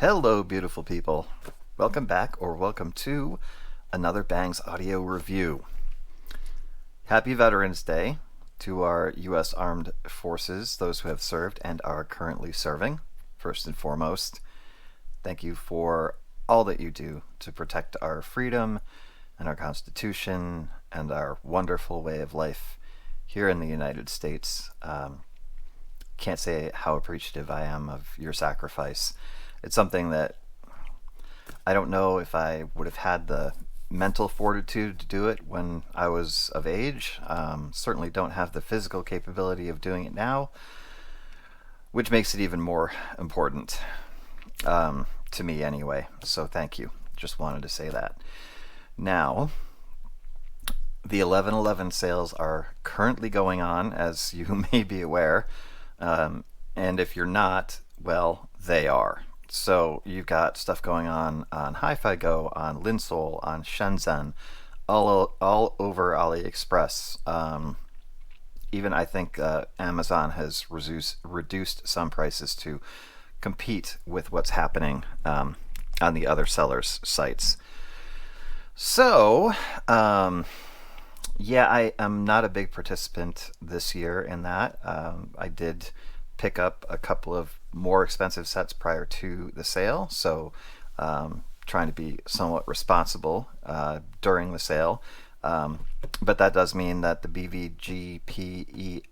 Hello, beautiful people. Welcome back, or welcome to another Bangs audio review. Happy Veterans Day to our U.S. Armed Forces, those who have served and are currently serving. First and foremost, thank you for all that you do to protect our freedom and our Constitution and our wonderful way of life here in the United States. Can't say how appreciative I am of your sacrifice. It's something that I don't know if I would have had the mental fortitude to do it when I was of age. Certainly don't have the physical capability of doing it now, which makes it even more important to me anyway. So thank you. Just wanted to say that. Now, the 11/11 sales are currently going on, as you may be aware. And if you're not, well, they are. So you've got stuff going on Hi-Fi Go, on Linsol, on Shenzhen, all over AliExpress. Even I think Amazon has reduced some prices to compete with what's happening on the other sellers' sites. So, yeah, I am not a big participant this year in that. I did pick up a couple of more expensive sets prior to the sale, so trying to be somewhat responsible during the sale. But that does mean that the BVGPEM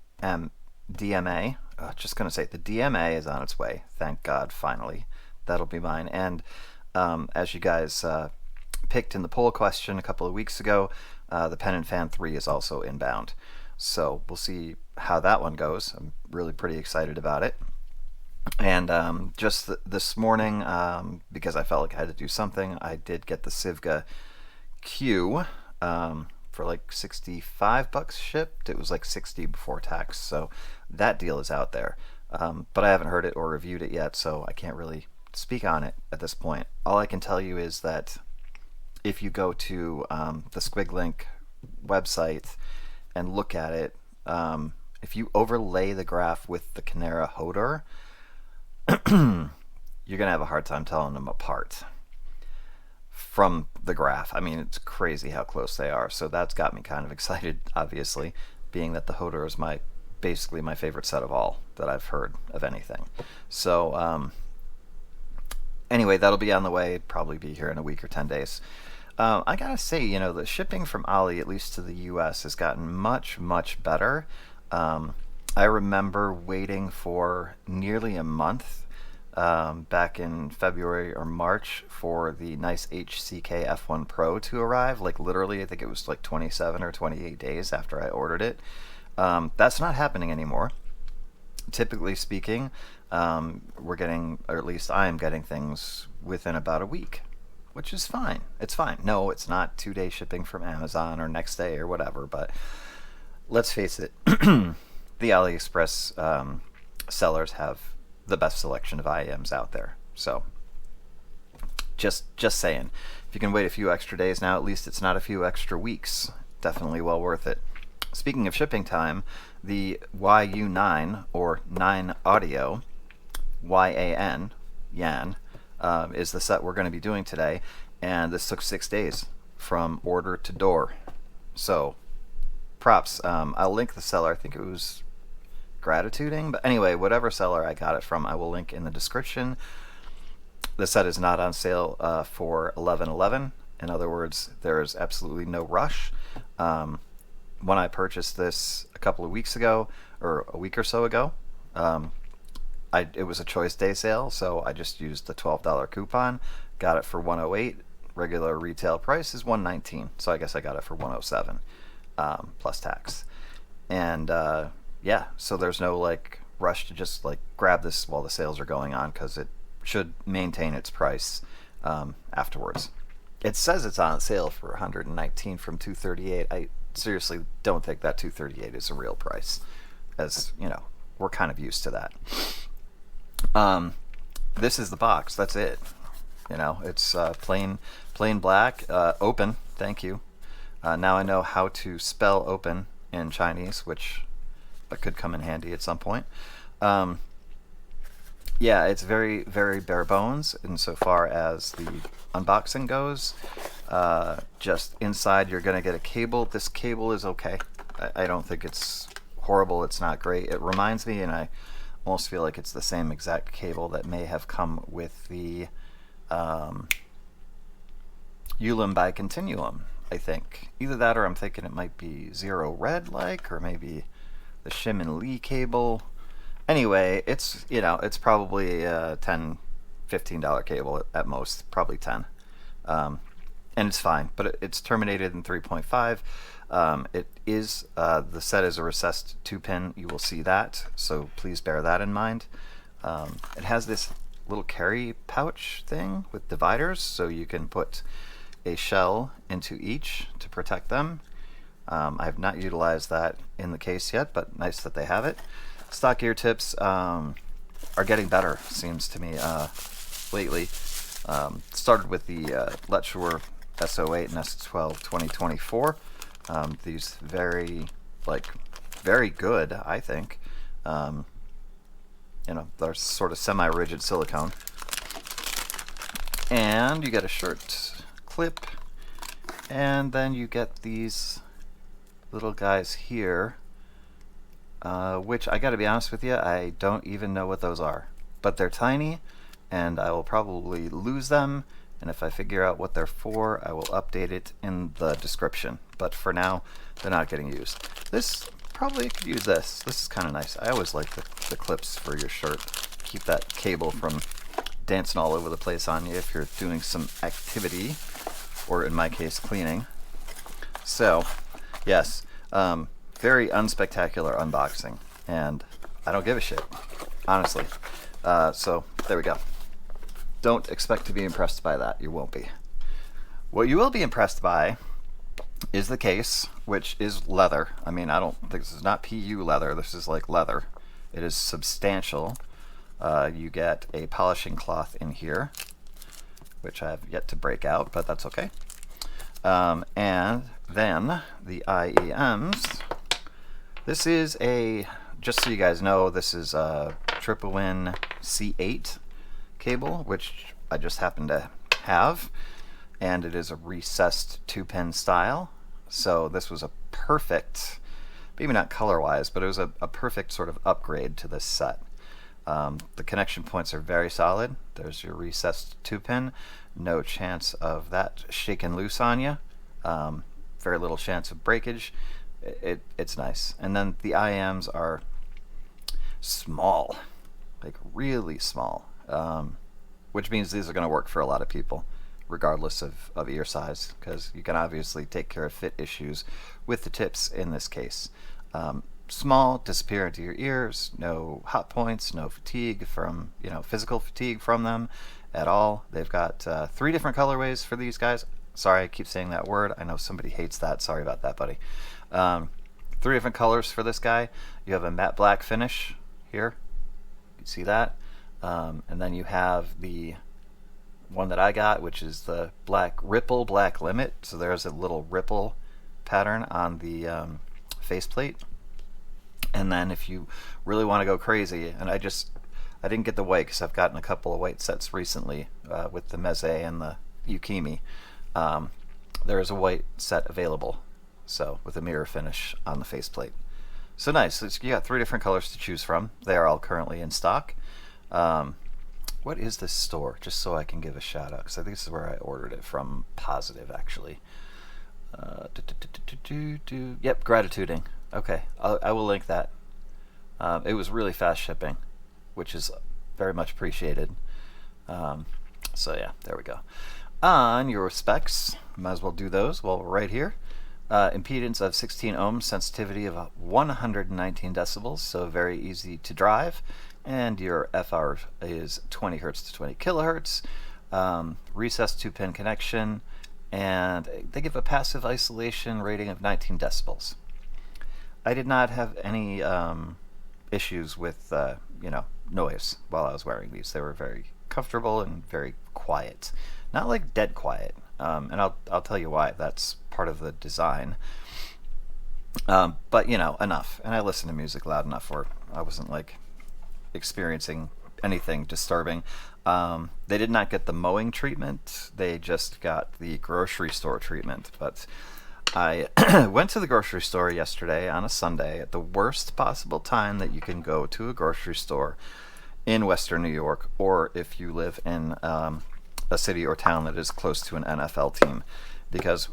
DMA, just going to say the DMA is on its way. Thank God, finally. That'll be mine. And as you guys picked in the poll question a couple of weeks ago, the Pen and Fan 3 is also inbound. So we'll see how that one goes. I'm really pretty excited about it. And just this morning, because I felt like I had to do something, I did get the Sivga Q for like $65 shipped. It was like $60 before tax, so that deal is out there. But I haven't heard it or reviewed it yet, so I can't really speak on it at this point. All I can tell you is that if you go to the Squiglink website and look at it, if you overlay the graph with the Canara Hodor, you're going to have a hard time telling them apart from the graph. I mean, it's crazy how close they are. So that's got me kind of excited, obviously, being that the Hodor is basically my favorite set of all that I've heard of anything. So anyway, that'll be on the way, probably be here in a week or 10 days. I gotta say, the shipping from Ali, at least to the US, has gotten much, much better. I remember waiting for nearly a month back in February or March for the nice HCK F1 Pro to arrive. Like literally, I think it was like 27 or 28 days after I ordered it. That's not happening anymore. Typically speaking, we're getting, or at least I am getting things within about a week, which is fine. It's fine. No, it's not 2-day shipping from Amazon or next day or whatever, but let's face it, the AliExpress sellers have the best selection of IEMs out there. So just saying, if you can wait a few extra days now, at least it's not a few extra weeks. Definitely well worth it. Speaking of shipping time, the YU9 or 9 Audio, YAN, Yan, is the set we're going to be doing today, and this took 6 days from order to door. So props. I'll link the seller. I think it was Gratituding, but anyway, whatever seller I got it from, I will link in the description. The set is not on sale for 11/11. In other words, there is absolutely no rush. When I purchased this a couple of weeks ago, or a week or so ago, it was a choice day sale, so I just used the $12 coupon, got it for $108. Regular retail price is $119, so I guess I got it for $107 plus tax. And yeah, so there's no like rush to just like grab this while the sales are going on, because it should maintain its price afterwards. It says it's on sale for $119 from $238. I seriously don't think that $238 is a real price, as we're kind of used to that. This is the box. That's it. It's plain black, open. Thank you. Now I know how to spell open in Chinese, which could come in handy at some point. Yeah, it's very, very bare bones insofar as the unboxing goes. Just inside, you're going to get a cable. This cable is okay. I don't think it's horrible. It's not great. It reminds me, and I almost feel like it's the same exact cable that may have come with the Ulim by Continuum, I think. Either that or I'm thinking it might be Zero Red like, or maybe the Shim and Lee cable. Anyway, it's probably a $10, $15 cable at most, probably 10. And it's fine, but it's terminated in 3.5. It is the set is a recessed 2-pin. You will see that, so please bear that in mind. It has this little carry pouch thing with dividers, so you can put a shell into each to protect them. I have not utilized that in the case yet, but nice that they have it. Stock ear tips are getting better, seems to me, lately. Started with the Letshore SO8 and S12 2024. These very good, I think. They're sort of semi-rigid silicone. And you get a shirt clip, and then you get these little guys here, which I gotta be honest with you, I don't even know what those are. But they're tiny, and I will probably lose them, and if I figure out what they're for, I will update it in the description. But for now, they're not getting used. This, probably could use this. This is kind of nice. I always like the clips for your shirt. Keep that cable from dancing all over the place on you if you're doing some activity, or in my case, cleaning. So, yes, very unspectacular unboxing, and I don't give a shit, honestly. So, there we go. Don't expect to be impressed by that. You won't be. What you will be impressed by is the case, which is leather. I mean, I don't think this is not PU leather. This is like leather. It is substantial. You get a polishing cloth in here, which I have yet to break out, but that's okay. And then the IEMs. This is just so you guys know, this is a Triple Win C8 cable, which I just happen to have, and it is a recessed 2-pin style. So this was a perfect, maybe not color-wise, but it was a perfect sort of upgrade to this set. The connection points are very solid. There's your recessed 2-pin. No chance of that shaking loose on you. Very little chance of breakage. It's nice. And then the IMs are small, like really small, which means these are going to work for a lot of people, regardless of ear size, because you can obviously take care of fit issues with the tips in this case. Small, disappear into your ears, no hot points, no fatigue from, physical fatigue from them at all. They've got 3 different colorways for these guys. Sorry, I keep saying that word. I know somebody hates that. Sorry about that, buddy. 3 different colors for this guy. You have a matte black finish here. You can see that. And then you have the one that I got, which is the black ripple black limit. So there's a little ripple pattern on the faceplate. And then if you really want to go crazy, and I didn't get the white because I've gotten a couple of white sets recently with the Meze and the Yukimi. There is a white set available, so with a mirror finish on the faceplate. So nice. So you got 3 different colors to choose from. They are all currently in stock. What is this store? Just so I can give a shout out, because I think this is where I ordered it from. Positive, actually. Yep, Gratituding. Okay, I will link that. It was really fast shipping, which is very much appreciated. So yeah, there we go. On your specs, might as well do those while we're right here. Impedance of 16 ohms, sensitivity of 119 decibels, so very easy to drive. And your FR is 20 hertz to 20 kilohertz. Recessed 2-pin connection, and they give a passive isolation rating of 19 decibels. I did not have any issues with noise while I was wearing these. They were very comfortable and very quiet, not like dead quiet. And I'll tell you why. That's part of the design. But enough. And I listened to music loud enough where I wasn't like experiencing anything disturbing. They did not get the mowing treatment. They just got the grocery store treatment. But I went to the grocery store yesterday on a Sunday at the worst possible time that you can go to a grocery store in Western New York, or if you live in a city or town that is close to an NFL team, because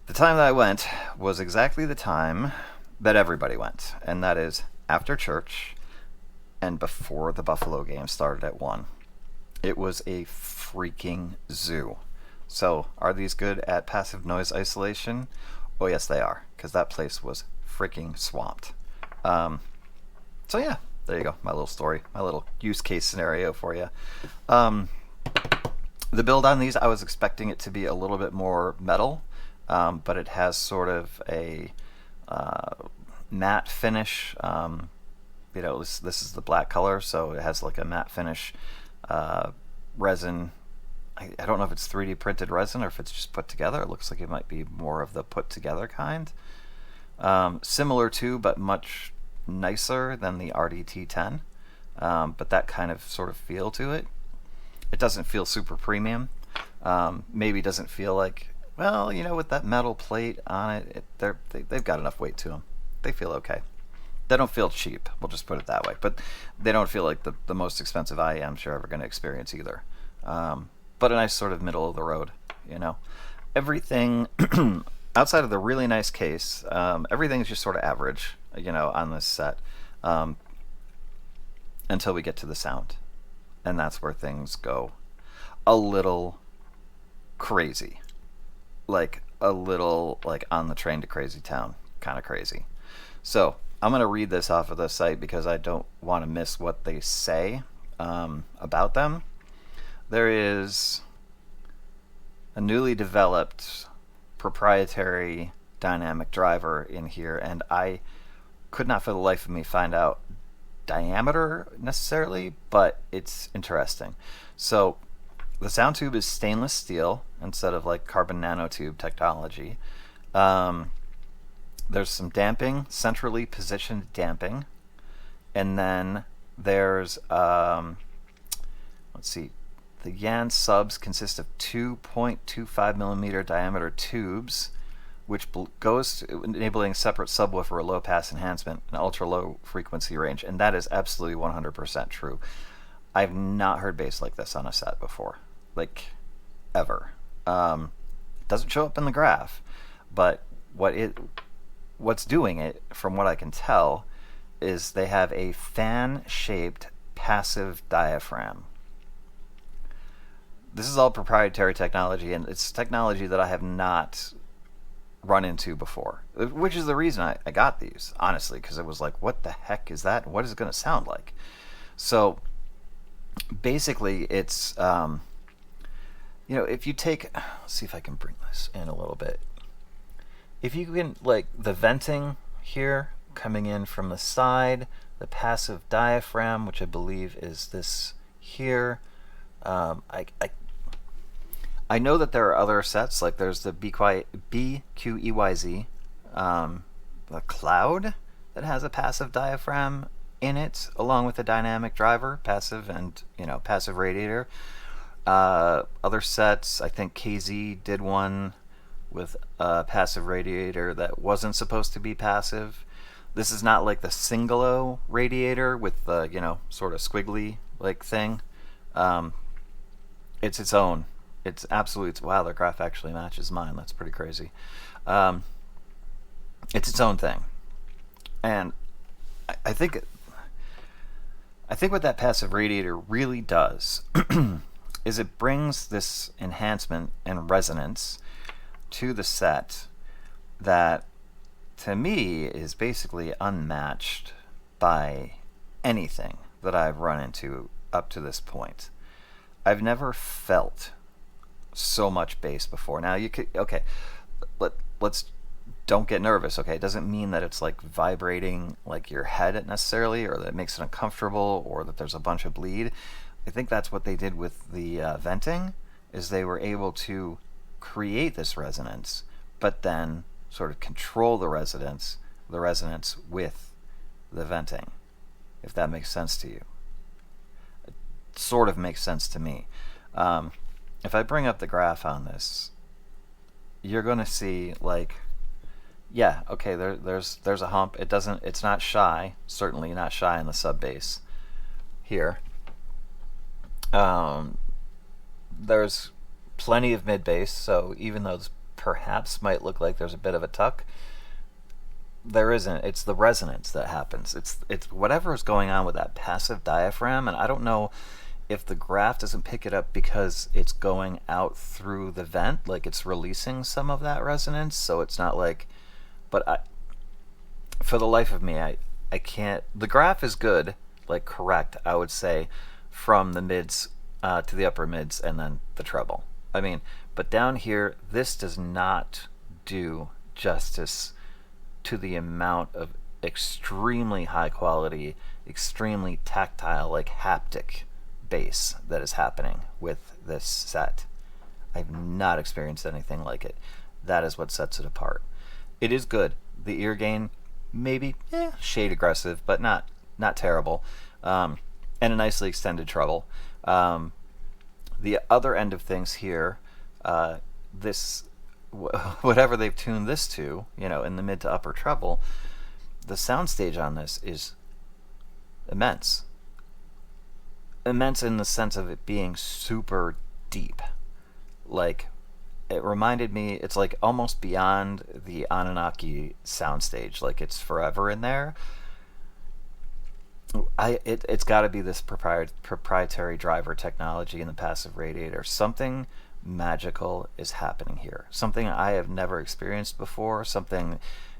the time that I went was exactly the time that everybody went, and that is after church and before the Buffalo game started at 1. It was a freaking zoo. So, are these good at passive noise isolation? Oh, yes, they are, because that place was freaking swamped. So, yeah, there you go. My little story, my little use case scenario for you. The build on these, I was expecting it to be a little bit more metal, but it has sort of a matte finish. This is the black color, so it has like a matte finish resin. I don't know if it's 3D printed resin or if it's just put together. It looks like it might be more of the put together kind. Similar to, but much nicer than the Artti T10. But that kind of sort of feel to it. It doesn't feel super premium. Maybe doesn't feel like, well, with that metal plate on it, they've got enough weight to them. They feel okay. They don't feel cheap, we'll just put it that way. But they don't feel like the most expensive IEMs you're ever going to experience either. But a nice sort of middle of the road, Everything, outside of the really nice case, everything's just sort of average, on this set. Until we get to the sound. And that's where things go a little crazy. Like a little like on the train to crazy town kind of crazy. So I'm going to read this off of the site because I don't want to miss what they say about them. There is a newly developed proprietary dynamic driver in here, and I could not for the life of me find out diameter necessarily, but it's interesting. So the sound tube is stainless steel instead of like carbon nanotube technology. There's some damping, centrally positioned damping, and then there's let's see, the YU9 subs consist of 2.25 millimeter diameter tubes, which goes to enabling separate subwoofer or low pass enhancement and ultra low frequency range, and that is absolutely 100% true. I've not heard bass like this on a set before, like ever. Doesn't show up in the graph, but what's doing it, from what I can tell, is they have a fan-shaped passive diaphragm. This is all proprietary technology, and it's technology that I have not run into before, which is the reason I got these, honestly, because it was like, what the heck is that? What is it going to sound like? So basically it's if you take, let's see if I can bring this in a little bit. If you can, like, the venting here coming in from the side, the passive diaphragm, which I believe is this here. I know that there are other sets, like there's the BQEYZ, the Cloud, that has a passive diaphragm in it, along with a dynamic driver, passive and passive radiator. Other sets, I think KZ did one with a passive radiator that wasn't supposed to be passive. This is not like the Singolo radiator with the sort of squiggly like thing. It's its own. It's absolutely, wow, their graph actually matches mine. That's pretty crazy. It's its own thing. And I think what that passive radiator really does is it brings this enhancement and resonance to the set that, to me, is basically unmatched by anything that I've run into up to this point. I've never felt so much bass before. Now you could, okay, let's don't get nervous, okay? It doesn't mean that it's like vibrating like your head necessarily, or that it makes it uncomfortable, or that there's a bunch of bleed. I think that's what they did with the venting, is they were able to create this resonance, but then sort of control the resonance with the venting, if that makes sense to you. sort of makes sense to me. Um, if I bring up the graph on this, you're going to see like, yeah, okay, there's a hump. It's not shy, certainly not shy in the sub base here. Um, there's plenty of mid bass, so even though this perhaps might look like there's a bit of a tuck, there isn't. It's the resonance that happens. It's whatever is going on with that passive diaphragm, and I don't know if the graph doesn't pick it up because it's going out through the vent, like it's releasing some of that resonance, so it's not like. But for the life of me, I can't. The graph is good, like correct, I would say, from the mids to the upper mids and then the treble. I mean, but down here, this does not do justice to the amount of extremely high quality, extremely tactile, like haptic bass that is happening with this set. I've not experienced anything like it. That is what sets it apart. It is good. The ear gain, maybe shade aggressive, but not terrible, and a nicely extended treble. The other end of things here, this whatever they've tuned this to, in the mid to upper treble, the soundstage on this is immense. Immense in the sense of it being super deep. Like, it reminded me, it's like almost beyond the Anunnaki soundstage. Like, it's forever in there. It's got to be this proprietary driver technology in the passive radiator. Something magical is happening here. Something I have never experienced before. Something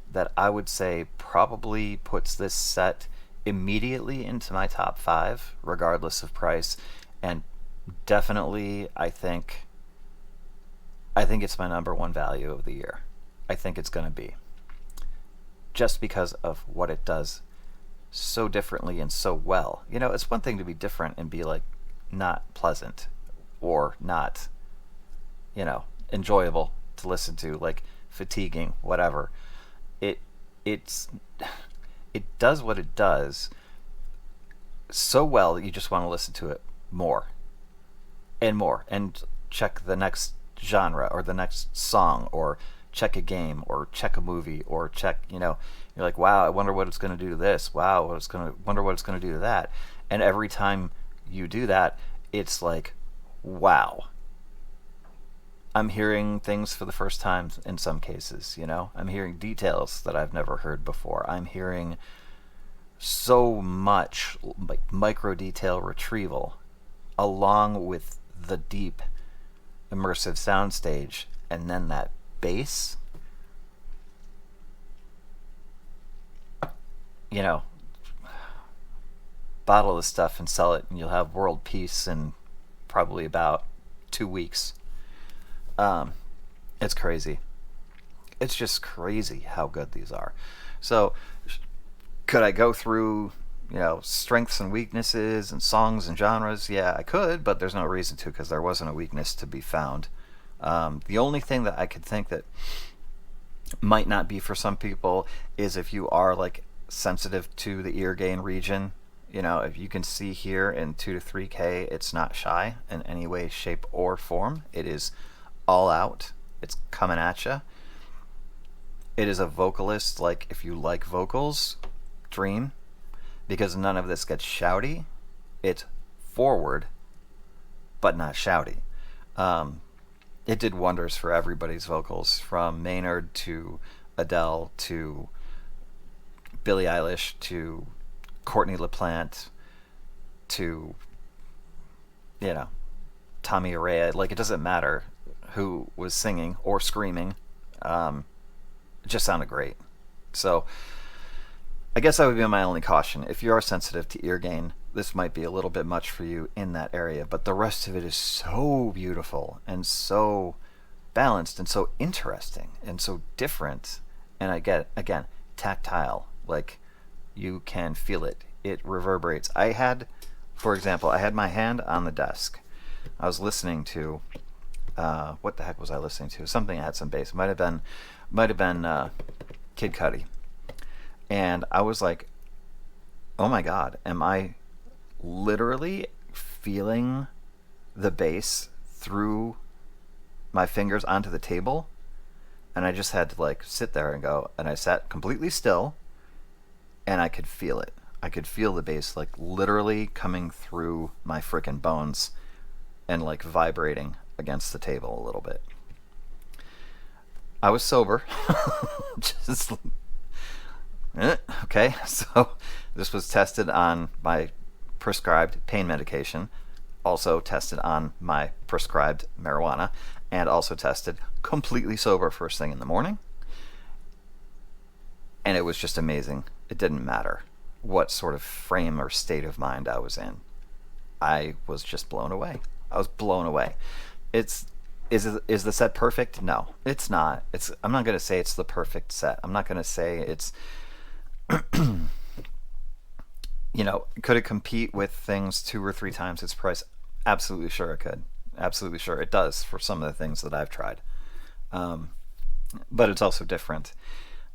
that I would say probably puts this set immediately into my top 5, regardless of price. And definitely, I think it's my number 1 value of the year. I think it's going to be. Just because of what it does so differently and so well. It's one thing to be different and be like not pleasant or not, enjoyable to listen to, like fatiguing, whatever. It does what it does so well that you just want to listen to it more and check the next genre or the next song or check a game or check a movie or check, you're like, wow, I wonder what it's going to do to this. Wow, wonder what it's going to do to that. And every time you do that, it's like, wow, I'm hearing things for the first time in some cases, I'm hearing details that I've never heard before. I'm hearing so much like micro detail retrieval along with the deep immersive soundstage, and then that bass, bottle this stuff and sell it and you'll have world peace in probably about 2 weeks. It's crazy. It's just crazy how good these are. So could I go through strengths and weaknesses and songs and genres? Yeah, I could, but there's no reason to, because there wasn't a weakness to be found. The only thing that I could think that might not be for some people is if you are like sensitive to the ear gain region. If you can see here in 2 to 3K, it's not shy in any way, shape, or form. It is all out. It's coming at you. It is a vocalist, like if you like vocals, dream, because none of this gets shouty. It's forward, but not shouty. It did wonders for everybody's vocals, from Maynard to Adele to Billie Eilish to Courtney LaPlante to, Tommy Araya. Like, it doesn't matter who was singing or screaming. It just sounded great. So I guess that would be my only caution. If you are sensitive to ear gain, this might be a little bit much for you in that area, but the rest of it is so beautiful and so balanced and so interesting and so different. And I get, again, tactile. Like, you can feel it. It reverberates. For example, I had my hand on the desk. I was listening to, what the heck was I listening to? Something that had some bass. Might have been Kid Cudi. And I was like, oh my God, am I literally feeling the bass through my fingers onto the table, and I just had to like sit there and go, and I sat completely still, and I could feel it. I could feel the bass like literally coming through my freaking bones and like vibrating against the table a little bit. I was sober. Just okay, so this was tested on my prescribed pain medication, also tested on my prescribed marijuana, and also tested completely sober first thing in the morning. And it was just amazing. It didn't matter what sort of frame or state of mind I was in. I was just blown away. I was blown away. Is the set perfect? No, it's not. I'm not going to say it's the perfect set. I'm not going to say it's could it compete with things 2 or 3 times its price? Absolutely sure it could. Absolutely sure it does for some of the things that I've tried. But it's also different.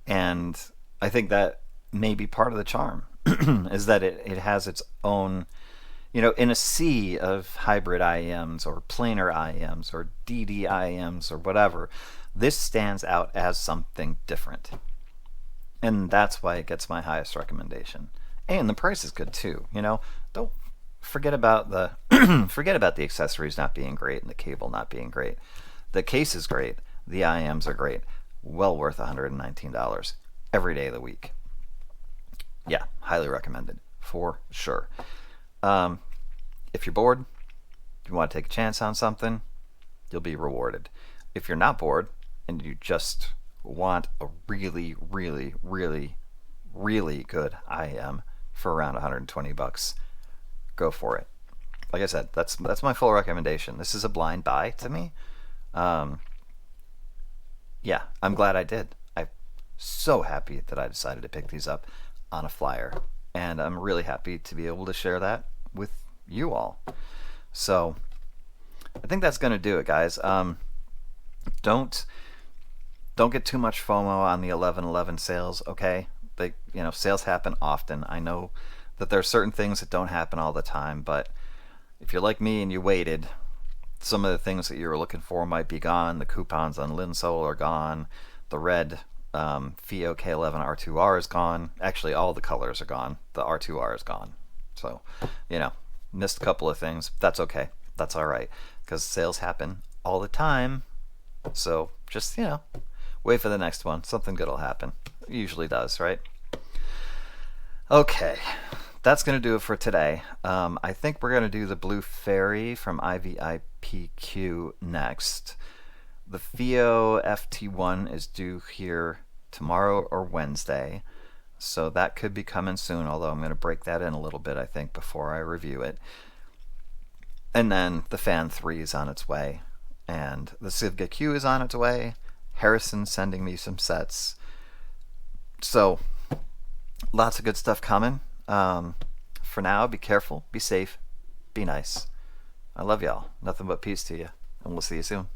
And I think that may be part of the charm, is that it has its own, in a sea of hybrid IEMs or planar IEMs or DD IEMs or whatever, this stands out as something different. And that's why it gets my highest recommendation. And the price is good too. Don't forget about the forget about the accessories not being great and the cable not being great. The case is great. The IEMs are great. Well worth $119 every day of the week. Yeah, highly recommended for sure. If you're bored, you want to take a chance on something, you'll be rewarded. If you're not bored and you just want a really, really, really, really good IEM for around $120, go for it. Like I said, that's my full recommendation. This is a blind buy to me. Yeah, I'm glad I did. I'm so happy that I decided to pick these up on a flyer, and I'm really happy to be able to share that with you all. So I think that's going to do it, guys. Don't get too much FOMO on the 11/11 sales, okay? Sales happen often. I know that there are certain things that don't happen all the time, but if you're like me and you waited, some of the things that you were looking for might be gone. The coupons on Linsol are gone. The red FIO K11 R2R is gone. Actually, all the colors are gone. The R2R is gone. So, missed a couple of things. That's okay. That's all right, because sales happen all the time. So just, wait for the next one. Something good will happen. It usually does, right? Okay, that's going to do it for today. I think we're going to do the Blue Fairy from IVIPQ next. The FIO FT1 is due here tomorrow or Wednesday, so that could be coming soon, although I'm going to break that in a little bit, I think, before I review it. And then the Fan 3 is on its way, and the Civga Q is on its way. Harrison's sending me some sets. So, lots of good stuff coming. For now, be careful, be safe, be nice. I love y'all. Nothing but peace to you, and we'll see you soon.